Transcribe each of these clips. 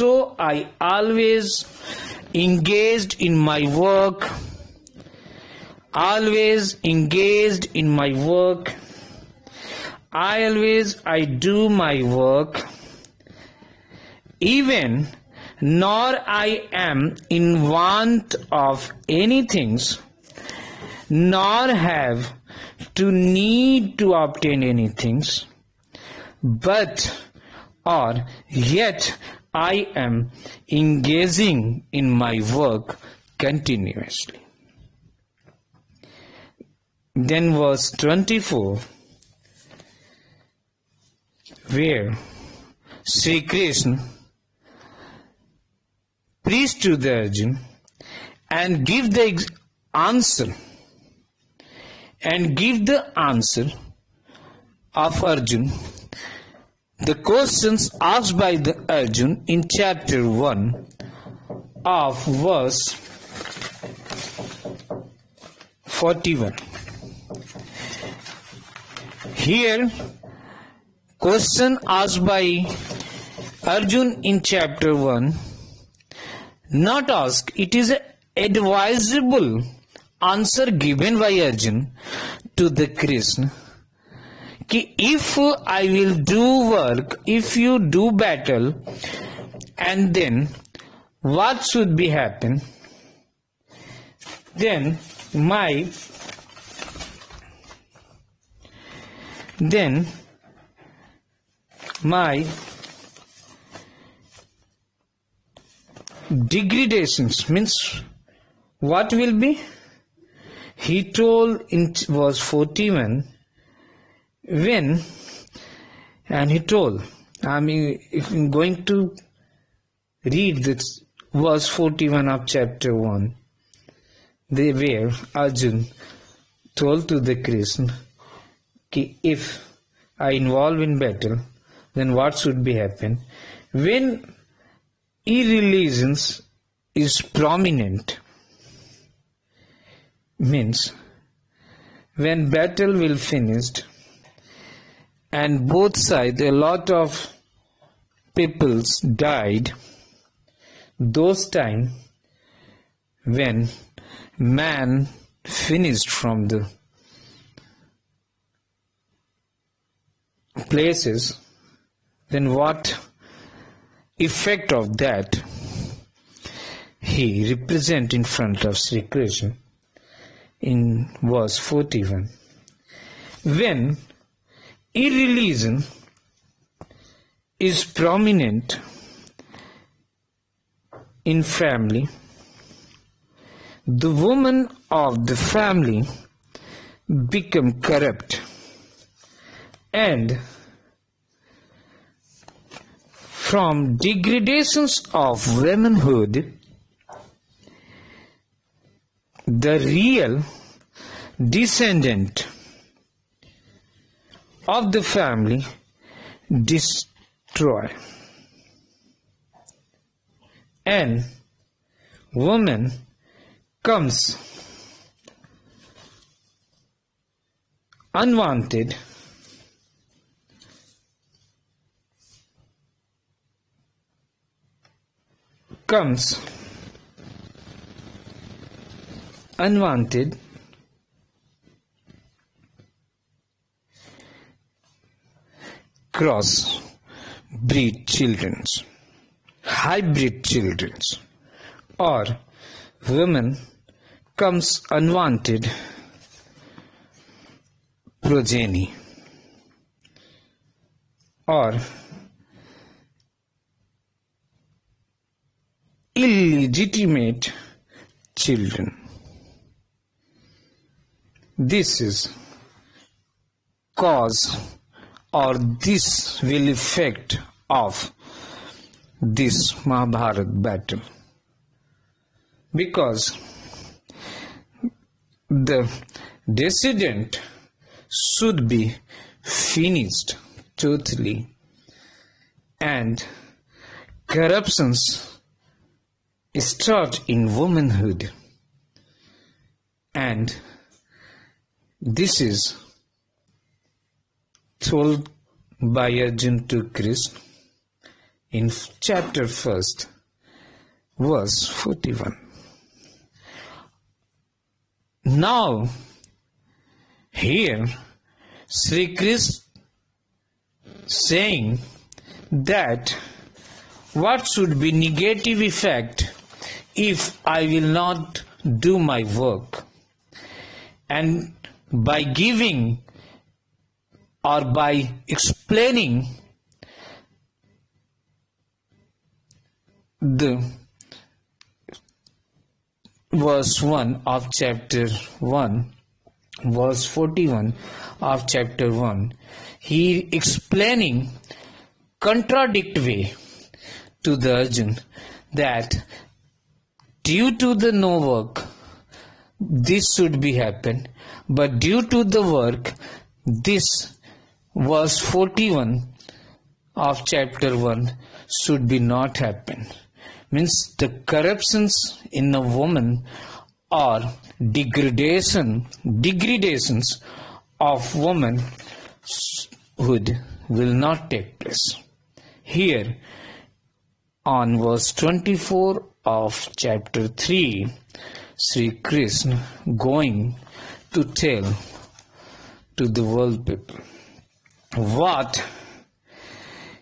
So I always engaged in my work, I do my work, even nor I am in want of anything, nor have to need to obtain anything, but or yet I am engaging in my work continuously. Then verse 24, where Sri Krishna preached to the Arjun and give the answer of Arjun, the questions asked by the Arjun in chapter 1 of verse 41. Here, question asked by Arjun in chapter 1, not asked, it is an advisable answer given by Arjun to the Krishna. If I will do work, if you do battle, and then what should be happen? Then my degradations, means what will be? He told in verse 41, when, and he told, if I'm going to read this verse 41 of chapter 1, where Arjun told to the Krishna, if I involve in battle, then what should be happen? When irreligion is prominent, means when battle will finished and both sides a lot of peoples died, those time when man finished from the places, then what effect of that he represent in front of Sri Krishna in verse 41. When irreligion is prominent in family, the woman of the family become corrupt, and from degradations of womanhood, the real descendant of the family destroy, and woman comes unwanted, cross breed children, hybrid children, or woman comes unwanted progeny, or illegitimate children. This is cause, or this will effect of this Mahabharata battle, because the descendant should be finished totally, and corruptions start in womanhood, and this is told by Arjun to Krishna in chapter 1, verse 41. Now, here, Sri Krishna saying that what should be negative effect if I will not do my work, and by giving or by explaining the verse 1 of chapter 1, verse 41 of chapter 1, he explaining contradict way to the Arjun that due to the no work this should be happen, but due to the work this verse 41 of chapter 1 should be not happen. Means the corruptions in a woman or degradations of womanhood will not take place. Here on verse 24 of chapter 3, Sri Krishna going to tell to the world people what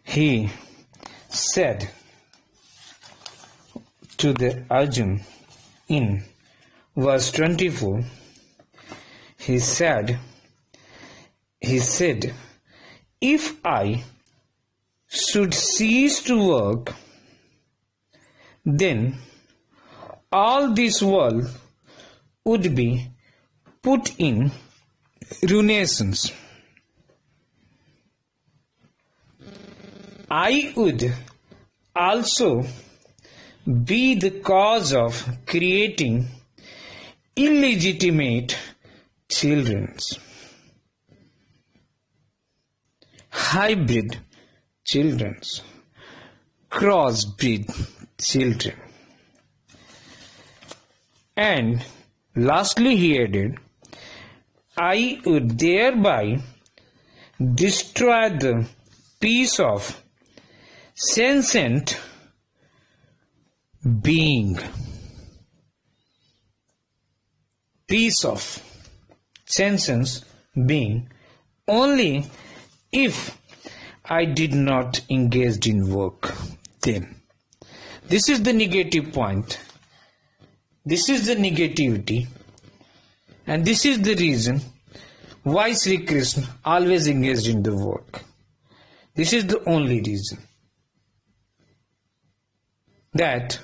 he said to the Arjun in verse 24. He said, if I should cease to work, then all this world would be put in ruinations. I would also be the cause of creating illegitimate children, hybrid children, crossbreed children. And lastly he added, I would thereby destroy the peace of sentient being. Peace of sentient being only if I did not engage in work. Then this is the negative point. This is the negativity, and this is the reason why Sri Krishna always engaged in the work. This is the only reason that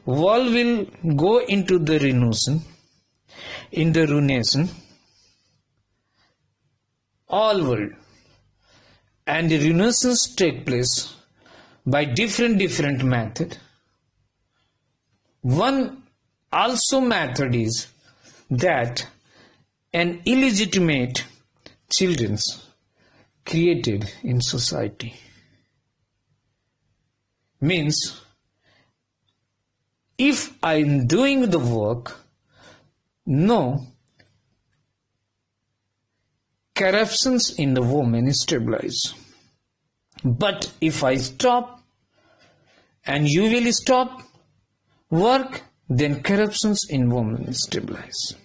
world will go into the ruination, all world, and the ruinations take place by different method. One also method is that an illegitimate children's created in society. Means if I am doing the work, no corruptions in the woman is stabilized. But if I stop and you will stop work, then corruptions in woman is stabilized.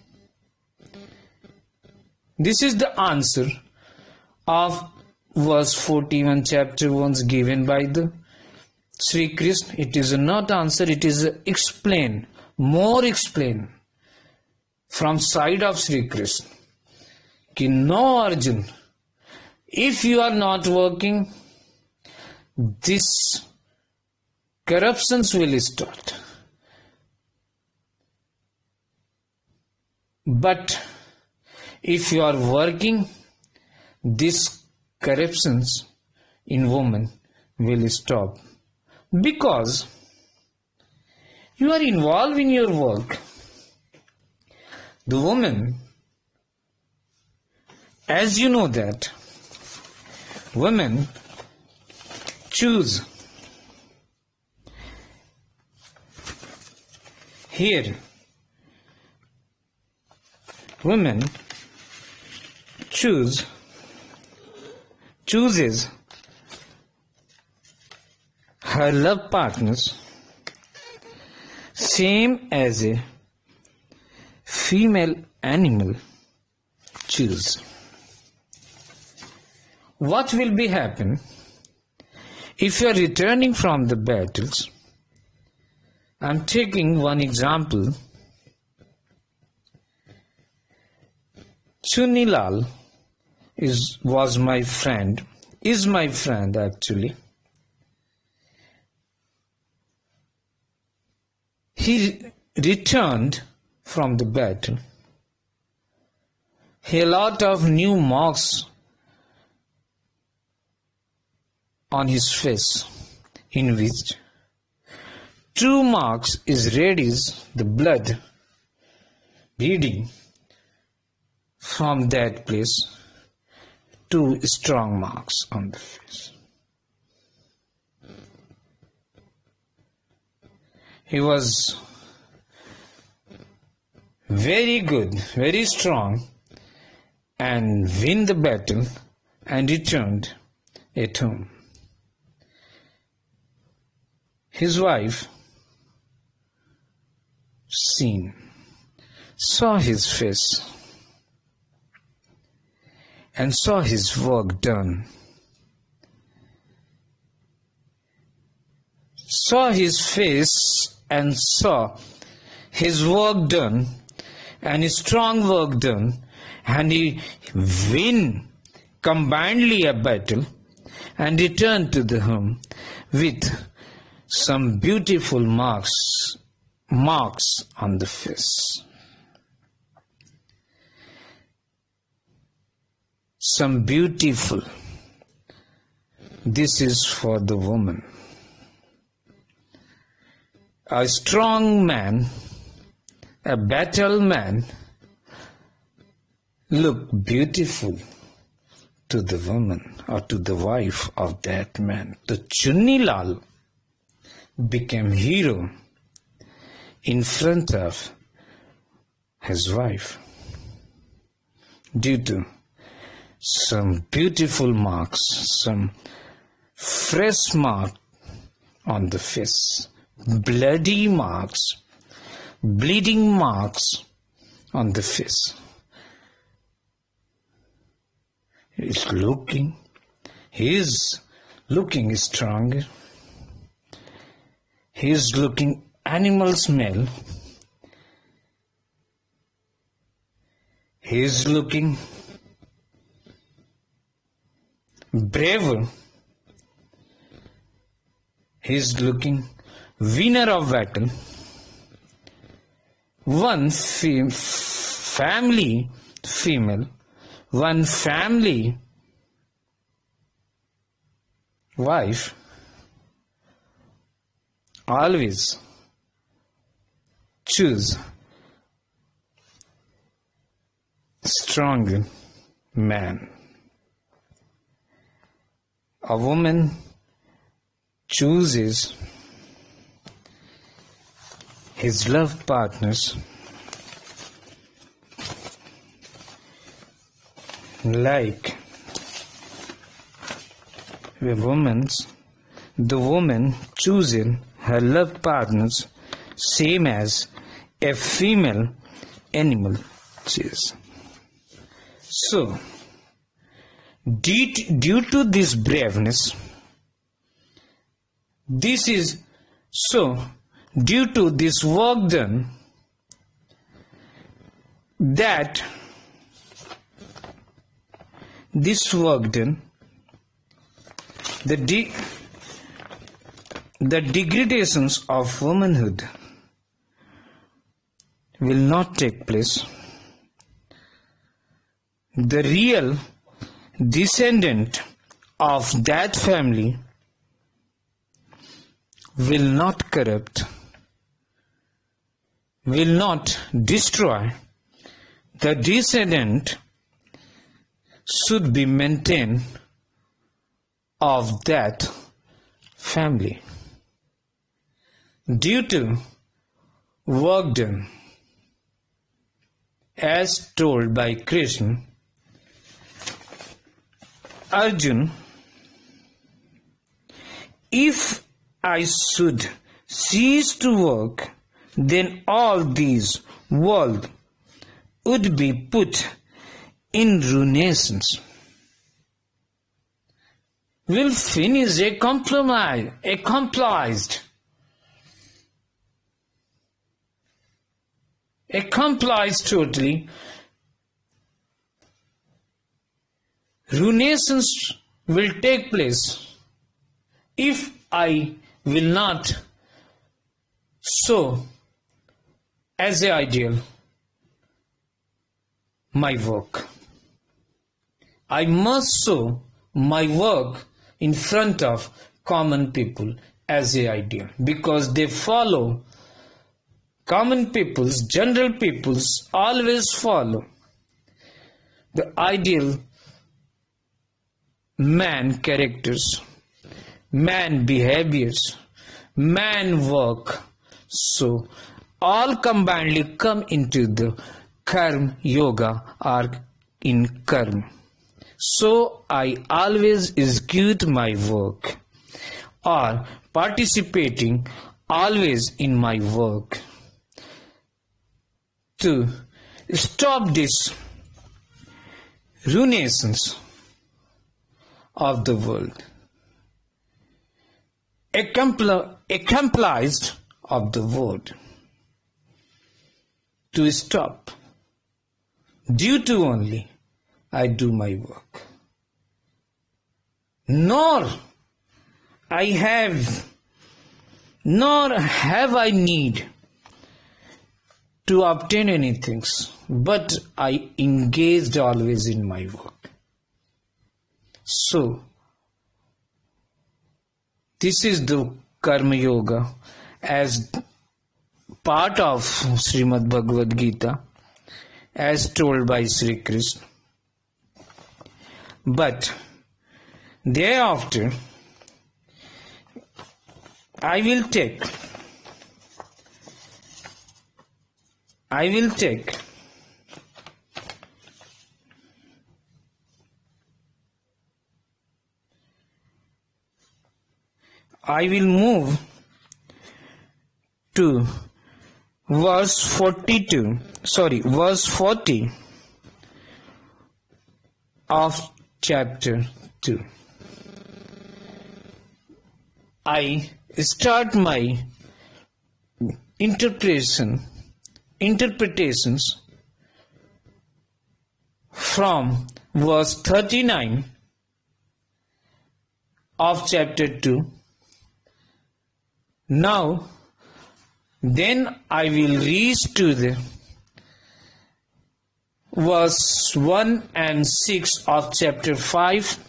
This is the answer of verse 41 chapter 1 given by the Sri Krishna. It is not answer, it is explain, more explain from side of Sri Krishna. Ki no Arjun, if you are not working, this corruptions will start. But if you are working, this corruptions in woman will stop, because you are involved in your work. The woman, as you know that women choose. Here women chooses her love partners same as a female animal choose. What will be happen if you are returning from the battles? I'm taking one example. Chunilal is my friend actually. He returned from the battle. A lot of new marks on his face, in which 2 marks is red is the blood bleeding from that place, 2 strong marks on the face. He was very good, very strong, and win the battle and returned at home. His wife saw his face and saw his work done, saw his face and saw his work done and his strong work done, and he win combinedly a battle and returned to the home with some beautiful marks on the face. Some beautiful. This is for the woman. A strong man, a battle man, look beautiful to the woman or to the wife of that man. The Chunilal became hero in front of his wife due to some beautiful marks, some fresh mark on the face, bloody marks, bleeding marks on the face. He is looking stronger. He is looking animal smell. He is looking braver. He is looking winner of battle. One family female, one family wife always choose strong man. A woman chooses his love partners like the woman choosing her love partners same as a female animal chooses. So, due to this braveness, due to this work done, the degradations of womanhood will not take place. The real descendant of that family will not corrupt, will not destroy. The descendant should be maintained of that family due to work done as told by Krishna. Arjun, if I should cease to work, then all these world would be put in ruinations. Will finish accomplished totally. Ruinations will take place if I will not show as an ideal my work. I must show my work in front of common people as an ideal, because they follow common peoples, general peoples always follow the ideal man characters, man behaviors, man work. So all combinedly come into the Karmayoga or in Karma. So I always execute my work or participating always in my work to stop this ruinations of the world, accomplished of the world, to stop. Due to only I do my work. Nor have I need to obtain anything, but I engaged always in my work. So this is the Karma Yoga as part of Srimad Bhagavad Gita as told by Sri Krishna. But thereafter I will take I will move to verse 40 of chapter 2. I start my interpretations from verse 39 of chapter 2. Now, then I will reach to the verse 1 and 6 of chapter 5.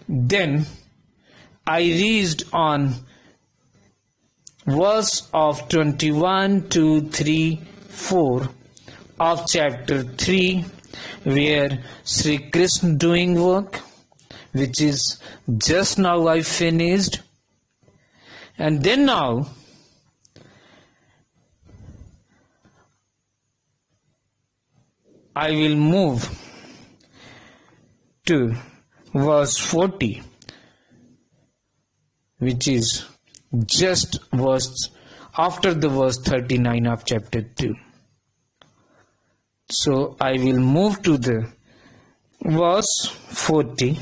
Then I reached on verse of 21 to 3, 4 of chapter 3, where Sri Krishna doing work, which is just now I finished. And then now I will move to verse 40, which is just verse after the verse 39 of chapter 2. So I will move to the verse 40.